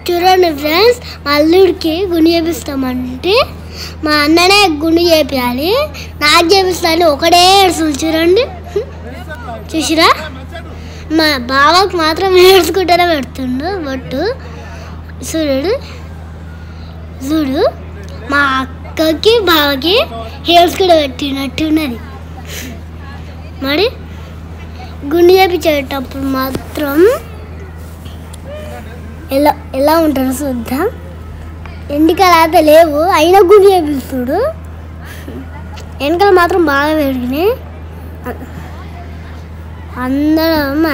చూడండి ఫ్రెండ్స్, మా అల్లుడికి గుండు చేపిస్తామంటే మా అన్ననే గుండు చేపించాలి, నాకు చేపిస్తాను ఒకటే ఏడుస్తుంది. చూడండి, చూసిరా? మా బావకు మాత్రం ఏడ్చుకుంటూనే పెడుతుండు బొట్టు. చూడు మా అక్కకి బావకి హెయిర్స్ కూడా పెట్టినట్టున్నది. మరి గుండు చేపించేటప్పుడు మాత్రం ఎలా ఉంటారు చూద్దాం. ఎండికలు అయితే లేవు, అయినా గుండు చేపిస్తుడు. వెనకలు మాత్రం బాగా పెరిగినాయి. అందరం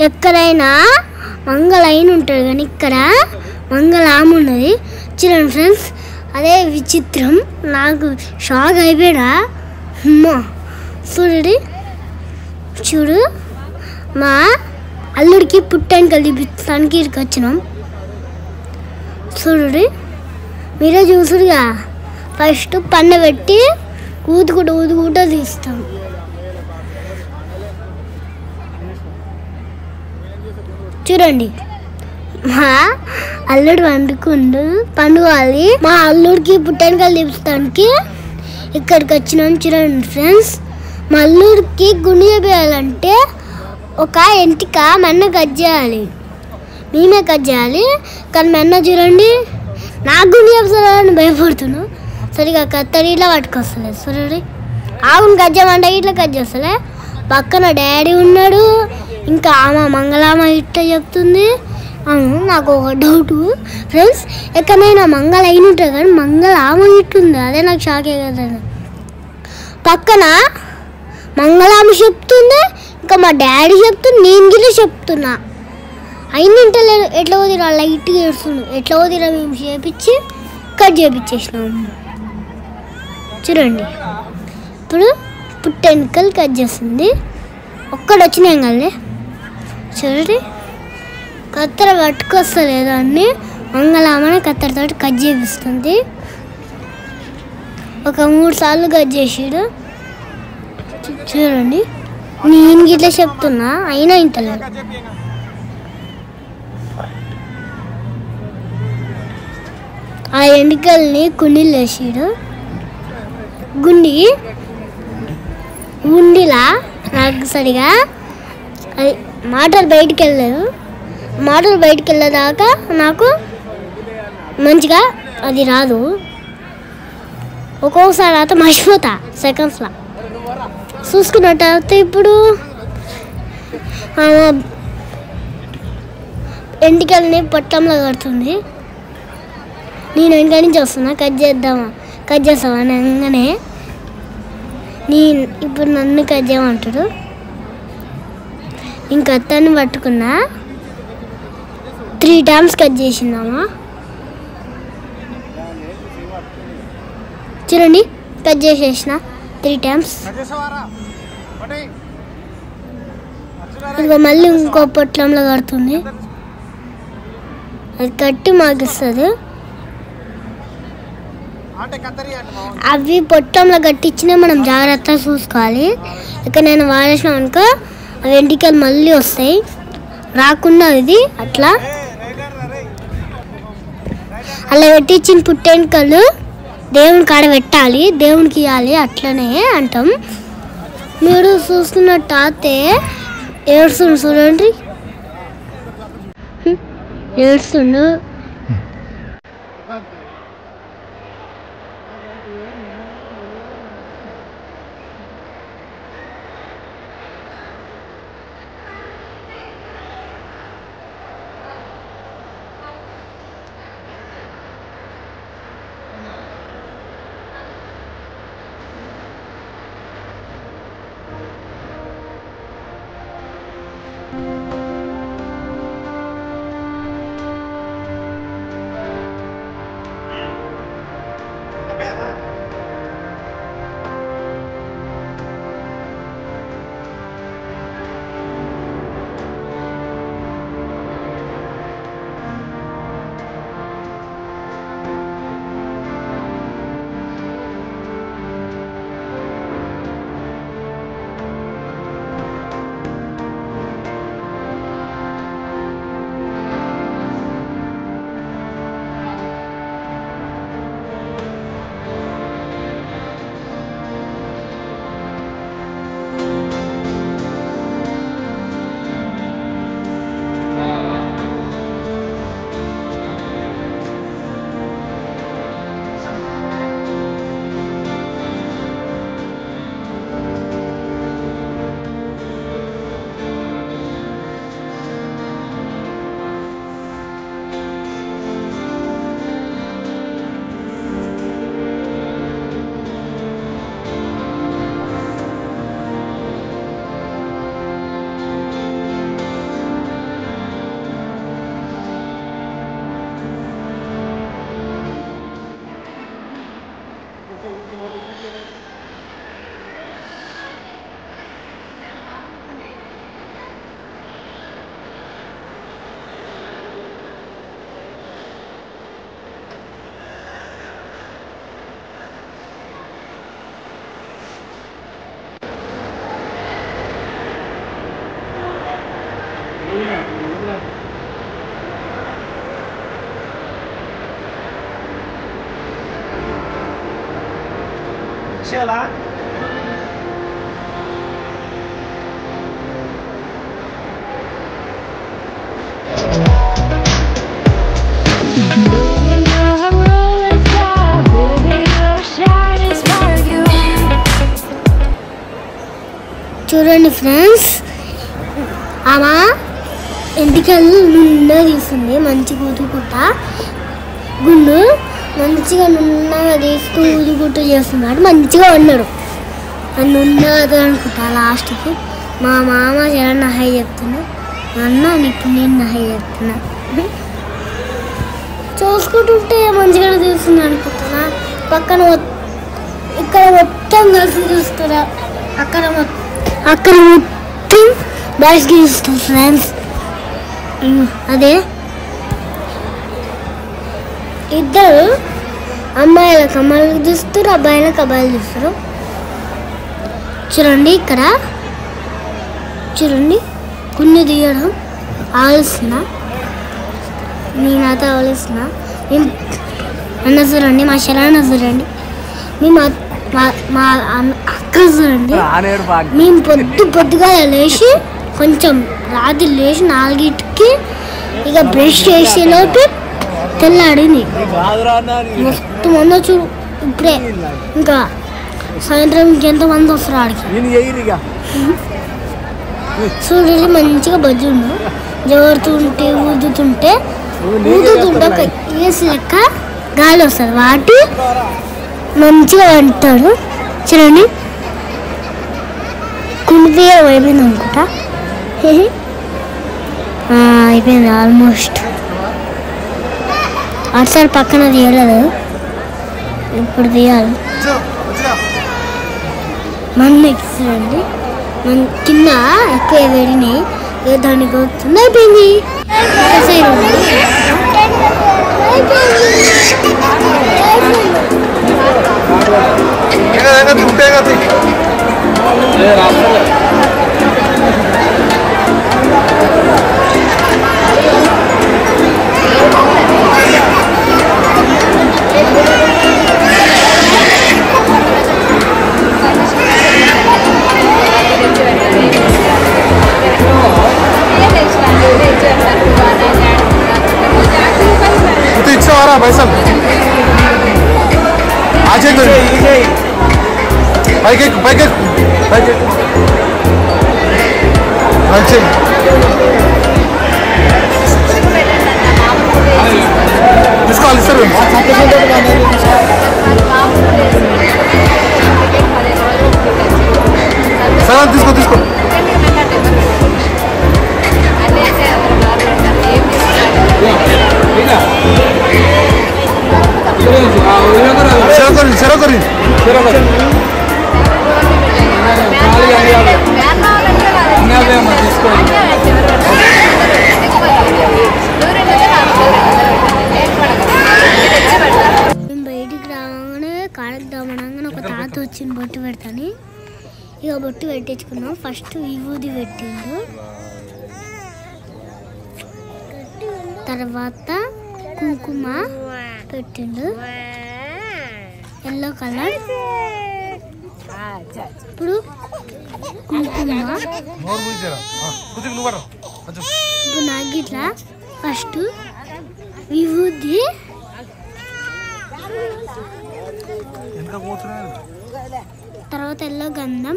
ఎక్కడైనా మంగళైన ఉంటుంది, కానీ ఇక్కడ మంగళాము ఉన్నది. చూడండి ఫ్రెండ్స్, అదే విచిత్రం. నాకు షాక్ అయిపోయినా. అమ్మా చూడు, మా అల్లుడికి పుట్టెనకలు తీపిస్తానికి ఇక్కడికి వచ్చినాం. చూడు, మీరే చూసుడుగా. ఫస్ట్ పన్ను పెట్టి ఊదుకుంటూ తీస్తాం. చూడండి, మా అల్లుడు పండుకోవాలి. మా అల్లుడికి పుట్టెనకలు తీపిస్తానికి ఇక్కడికి వచ్చినాం. చూడండి ఫ్రెండ్స్, మా అల్లుడికి గుండు చేయాలంటే ఒక ఎంటిక మెన్న కట్ చేయాలి. మేమే కట్ చేయాలి, కానీ మెన్న చూడండి నాకు గుండు చేస్తారని భయపడుతున్నాను. సరిగా కత్తరి ఇట్లా పట్టుకొస్తలేదు. చూడండి, ఆవును కట్ చేయమంటే ఇట్లా కట్ చేస్తలే. పక్కన డాడీ ఉన్నాడు, ఇంకా ఆమె మంగళామ ఇట్లా చెప్తుంది. అవును, నాకు ఒక డౌట్ ఫ్రెండ్స్, ఎక్కడైనా మంగళ అయిన ఉంటుంది కానీ మంగళామ ఇట్టుంది. అదే నాకు షాకే కదా. పక్కన మంగళామ చెప్తుంది, ఇంకా మా డాడీ చెప్తుంది, నేను గిట్లా చెప్తున్నా. అయిన ఇంటలేదు. ఎట్లా వదిరా లైట్గా ఏడుస్తుంది. ఎట్లా వదిరా మేము చేపించి కట్ చేపించేసినాము. చూడండి, ఇప్పుడు పుట్టెనకలు కట్ చేస్తుంది. ఒక్కడు వచ్చినాం కదే. చూడండి, కత్తెర పట్టుకొస్తలేదు అన్ని. మంగళామని కత్తెరతో కట్ చేపిస్తుంది. ఒక 3 సార్లు కట్ చేసాడు. చూడండి, నేను గిట్లా చెప్తున్నా, అయినా ఇంటలేదు. ఆ ఎండికల్ని కుండీలు వేసాడు. గుండిలా నాకు సరిగా అది మాటలు బయటికి వెళ్ళలేదు. మాటలు బయటికి వెళ్ళేదాకా నాకు మంచిగా అది రాదు. ఒక్కొక్కసారి అయితే మర్చిపోతా సెకండ్స్లో. చూసుకున్నట్టయితే ఇప్పుడు ఎంటికల్ని పొట్టంలో కడుతుంది. నేను వెనక నుంచి వస్తున్నా, కట్ చేస్తావా అనగానే ఇప్పుడు నన్ను కట్ చేయమంటాడు. ఇంకా అతన్ని పట్టుకున్నా. 3 times కట్ చేసిందామా. చూడండి, కట్ చేసేసిన 3 times. ఇదిగో మళ్ళీ ఇంకో పొట్లంలో కడుతుంది. అది కట్టి మాకిస్తుంది. అవి పొట్టంలో కట్టించినా మనం జాగ్రత్తగా చూసుకోవాలి. ఇక నేను వాడేసినాం అనుకో అవి ఎంటికలు మళ్ళీ వస్తాయి. రాకుండా ఇది అట్లా అలా పెట్టించిన పుట్టెనకలు దేవుని కాడ పెట్టాలి, దేవునికి ఇవ్వాలి. అట్లనే అంటాం. మీరు చూస్తున్నట్టు అయితే ఏడుస్తుండు. చూడండి, ఏడుస్తుండు. చూడండి ఫ్రెండ్స్, ఆమె ఎంటికలు నున్నగా తీస్తుంది, మంచిగా ఊదుకుంటా గుండు మంచిగా నున్నగా తీసుకుని ఊదుకుంటూ చేస్తున్నాడు. మంచిగా ఉన్నాడు నున్నది అనుకుంటా. లాస్ట్కి మా మామ జరన్న హై చెప్తున్నా, మా అన్న ఇప్పుడు నేను హై చెప్తున్నా. చూసుకుంటుంటే మంచిగా తీస్తుంది అనుకుంటున్నా. పక్కన ఇక్కడ మొత్తం కలిసి చూస్తున్నా, అక్కడ మొత్తం బాయ్స్ గీస్తుంది ఫ్రెండ్స్. అదే ఇద్దరు అమ్మాయిలకు అమ్మాయిలకు చూస్తారు, అబ్బాయిలకు అబ్బాయిలు చూస్తారు. చూడండి ఇక్కడ చూడండి కొన్ని తీయడం ఆలోచిస్తున్నా, నేనైతే ఆలోచిస్తున్నా. అన్న చూడండి, మా శరణ చూడండి, మేము మా అక్క చూడండి. మేము పొద్దుగా లేచి కొంచెం రాత్రి లేచి 4కి ఇక బ్రష్ చేసేలోపు తెల్లాడింది. మొత్తం మంది చూడు ఇప్పుడే, ఇంకా సాయంత్రం ఇంకెంతమంది వస్తారు ఆడికి. చూడండి మంచిగా బజ్జుండు, జోరుతుంటే ఊదుతుంటే ఒక ఏసి లెక్క గాలి వస్తుంది, వాటి మంచిగా వంటాడు. చూడండి కుండి అయిపోయింది అనుకుంటా, అయిపోయింది ఆల్మోస్ట్. అటు సైడ్ పక్కన తీయలేదు, ఇప్పుడు తీయాలి. మన చూడండి కింద ఎక్కువ వేడినాయి, దానికి వస్తుంది, అయిపోయింది. తీసుకోవాలి సార్, తీసుకో బయటికి రాగానే కాడకు దమ్మనంగానే ఒక తాత వచ్చింది బొట్టు పెడతాని. ఇక బొట్టు పెట్టించుకున్నాం. ఫస్ట్ విభూది పెట్టిండు, తర్వాత కుంకుమ పెట్టిండు ఎల్లో కలర్. ఇప్పుడు కుంకుమ ఇప్పుడు నాకు ఇట్లా ఫస్ట్ విభూది, తర్వాత ఎల్లో గంధం,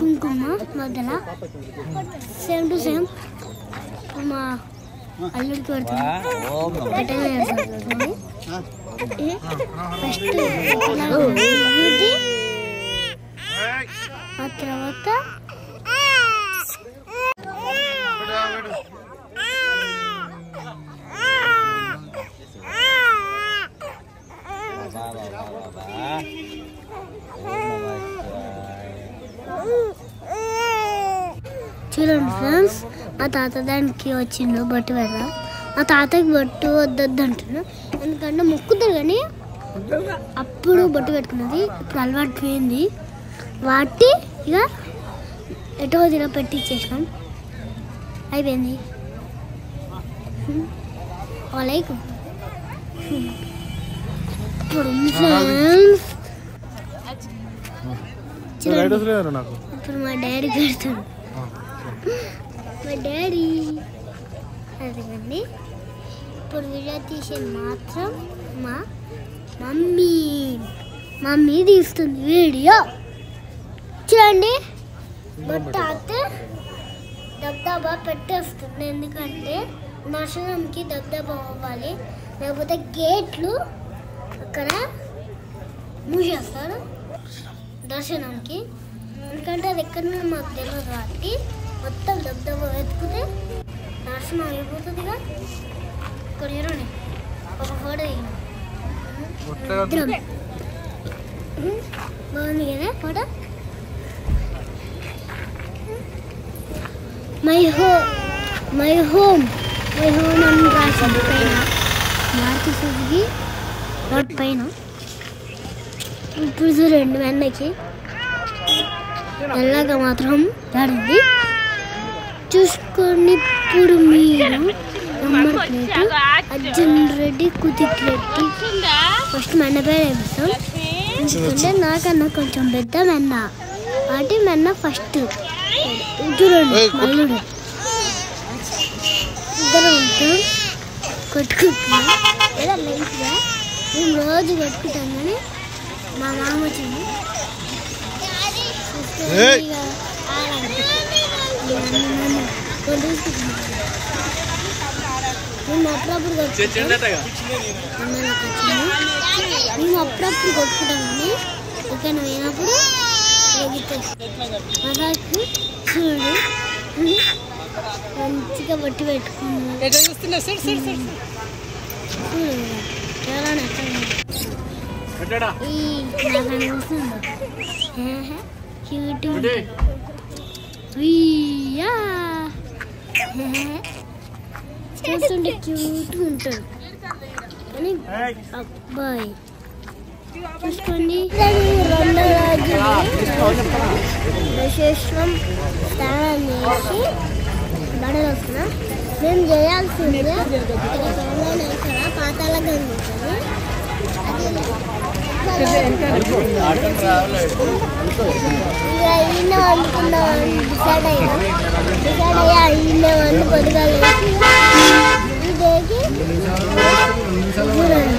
కుంకుమ మధ్యలో సేమ్ టు సేమ్ మా అల్లుడికి పెడుతుంది. ఫస్ట్ విభూది, ఆ తర్వాత చూడండి ఫ్రెండ్స్, మా తాత దానికి వచ్చిండు బొట్టు పెడదా. మా తాతకి బొట్టు వద్దొద్దు అంటున్నా, ఎందుకంటే మొక్కుతారు కానీ అప్పుడు బొట్టు పెట్టుకున్నది, ఇప్పుడు అలవాటు పోయింది. వాటి ఇక ఎటో దిన పెట్టిచ్చేసినాం, అయిపోయింది. వాలేకుం సూపర్ ఉంది ఫ్రెండ్స్. నాకు ఇప్పుడు మా డాడీ పెడతాడు. మా డాడీ అదిగండి. ఇప్పుడు వీడియో తీసేది మాత్రం మా మమ్మీ తీస్తుంది వీడియో. చూడండి బొట్ట దబ్దబా పెట్టేస్తుంది. ఎందుకంటే దర్శనంకి దబ్దబా అవ్వాలి, లేకపోతే గేట్లు అక్కడ మూసేస్తారు దర్శనంకి. ఎందుకంటే అది ఎక్కడ నుండి మాకు తెలియదు కాబట్టి మొత్తం దబ్దబా వెతుకుతే దర్శనం అయిపోతుందిగా. ఇక్కడ చూడండి ఒక ఫోటో దిగిన బాగుంది కదా ఫోటో. మై హోమ్ అని రాసింది పైన మారుతి సుజుకి రోడ్ పైన. ఇప్పుడు చూడండి వెన్నకి ఎలాగా మాత్రం పడింది చూసుకోండి. ఇప్పుడు మీరు నెంబర్ ప్లేట్ అర్జున్ రెడ్డి కుతిక్ రెడ్డి ఫస్ట్ మెన్న పేరు వేపిస్తాం. ఎందుకంటే నాకన్నా కొంచెం పెద్ద మెన్న వాటి మెన్న ఫస్ట్. చూడండి మల్లుడు ఇద్దరు ఉంటాం కొట్టుకుంటున్నాం లేదా లైట్గా. మేము రోజు కొట్టుకుంటాం కానీ మా మామ వచ్చింది మేము అప్పుడప్పుడు కొట్టుకుంటాం కానీ ఇక్కడ పోయినప్పుడు మసాజ్కి చూడు మంచిగా బట్టి పెట్టుకున్నాం. చాలా నచ్చింది. చూస్తుంటే క్యూట్ ఉంటాడు కానీ అబ్బాయి. చూసుకోండి రెండో రోజు విశేషం స్నానం చేసి బడలు వస్తున్నా. మేము చేయాల్సింది ఇక్కడ పాతాల గంగ ఉంటుంది. ఇక ఈయన వండుకుందాం డిసైడ్ అయ్యా ఈయన వండు కొద్దిగా లేచి ఇదేకి చూడండి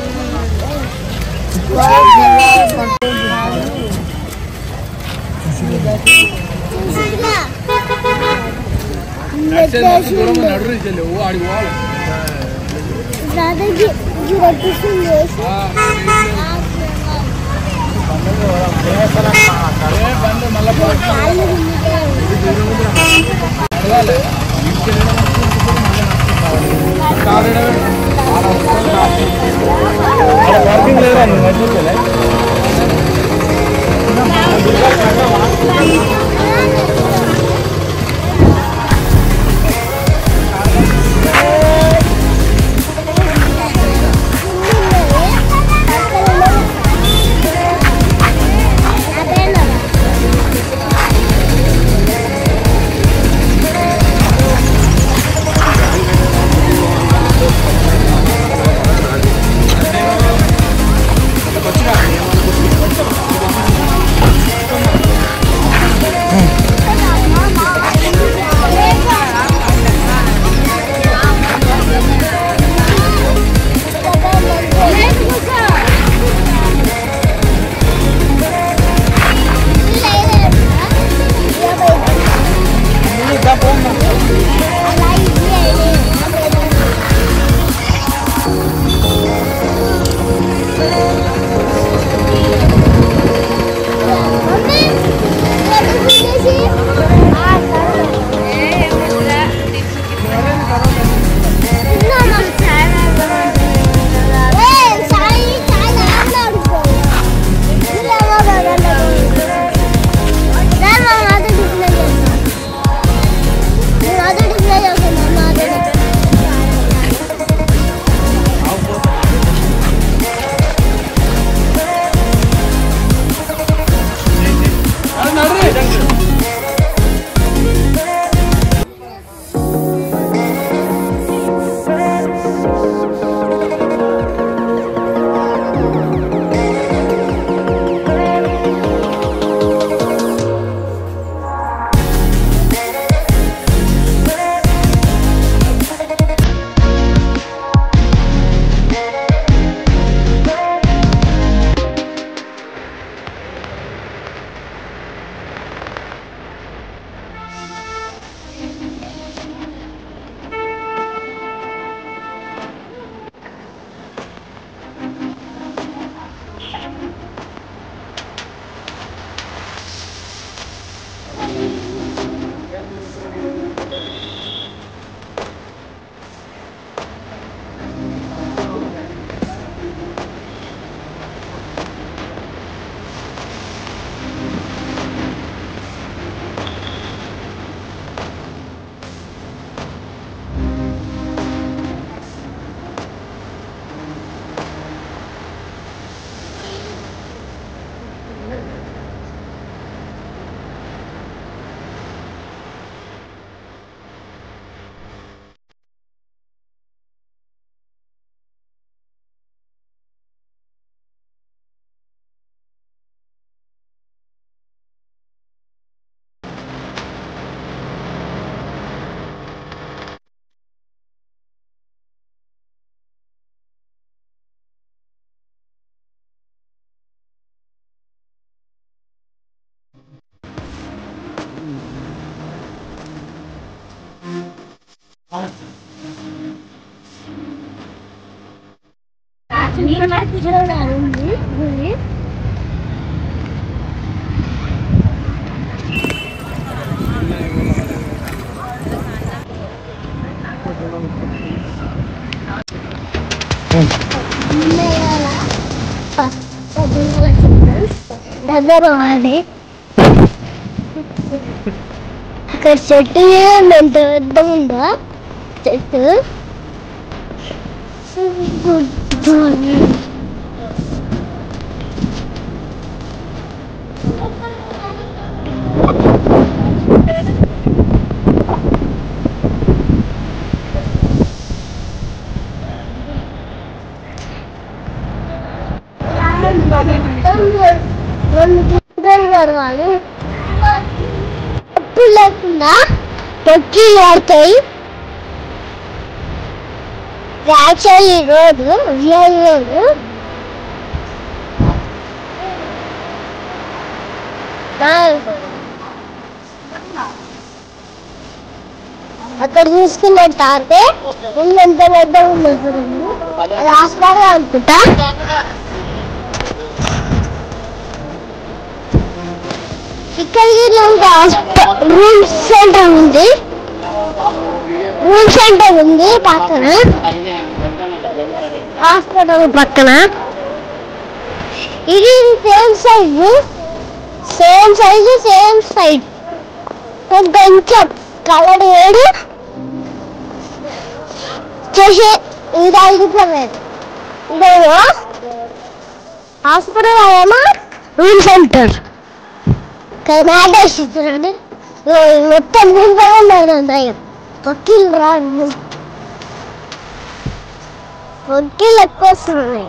దగ్గర వాడి ఇక్కడ చెట్టు ఎంత పెద్ద ఉందో చెట్టు లేకుండా తొక్కి ఆడతాయి యాక్చువల్లీ రోడ్డు రియల్ రోడ్డు అక్కడ చూసుకున్నట్టు ఆడితే ఇల్లు ఎంత పెద్ద ఉండదు అది హాస్పిటల్ అనుకుంటా ఇక్కడ రూమ్ సెంటర్ ఉంది పక్కన హాస్పిటల్ పక్కన ఇది సేమ్ సైజు సేమ్ సైజ్ కొంచెం కలర్ వేడు చేసి ఇది అయిపోలేదు ఇదేమో హాస్పిటల్ ఏమో రూమ్ సెంటర్ చూడండి మొత్తం వకీలు రాదు వకీలు ఎక్కువ వస్తున్నాయి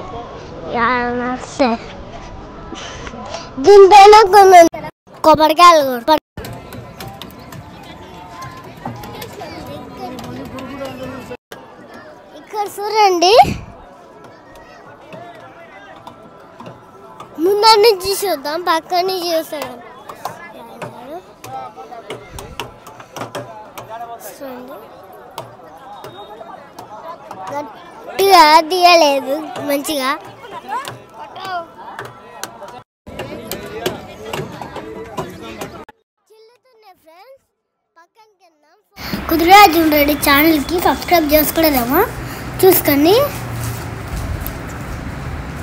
దీనిపైన కొన్ని కొబ్బరికాయలు ఇక్కడ చూడండి ముందు నుంచి చూద్దాం పక్క నుంచి చూస్తాం గట్టిగా తీయలేదు మంచిగా కుదిరాజు రెడ్డి ఛానల్కి సబ్స్క్రైబ్ చేసుకోలేదేమో చూసుకొని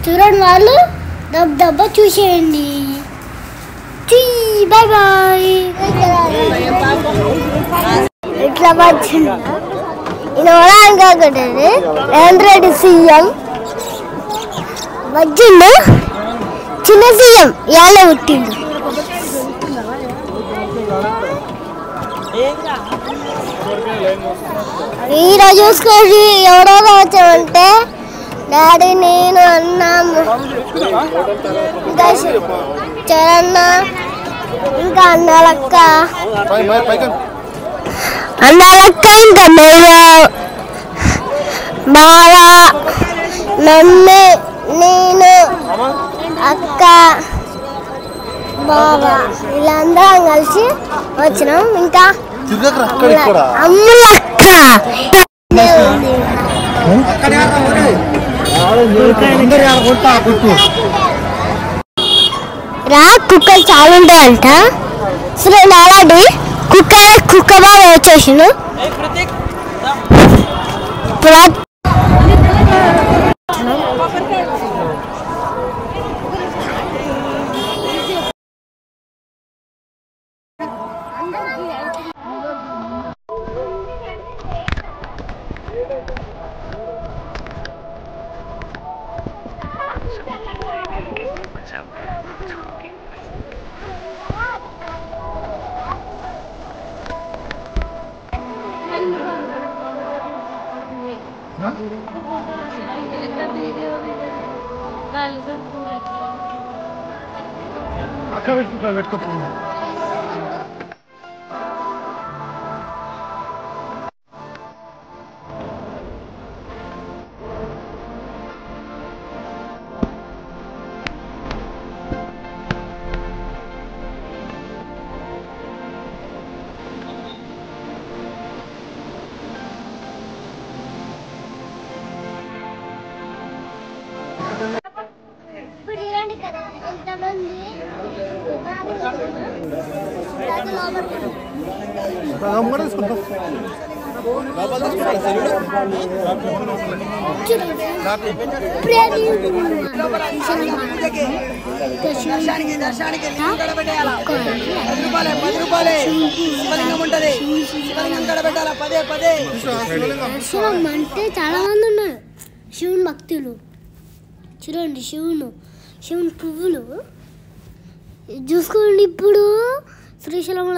చూడండి వాళ్ళు దబ్బా చూసేయండి బాయ్ బాయ్ ఇట్లా వచ్చింది ఇనవడానికి రేవంత్ రెడ్డి సీఎం వచ్చిండు చిన్న సీఎం ఇవాళ పుట్టిండు ఈరోజు చూసుకోండి ఎవరో వచ్చామంటే డాడీ నేను అన్నాము ఇంకా చరణ్ ఇంకా అన్నాలక్క ఇంకా మేము బావ మమ్మీ నేను అక్క బావ వీళ్ళందరం కలిసి వచ్చినాం ఇంకా అమ్ములక్క రా కుక్కలు చాలా ఉంటాయంట అసలు నాలాంటి కుక్క బాగా వచ్చేసాను అంటే చాలా మంది ఉన్నారు శివుని భక్తులు. చూడండి శివుని పువ్వులు చూసుకోండి. ఇప్పుడు శ్రీశైలంలో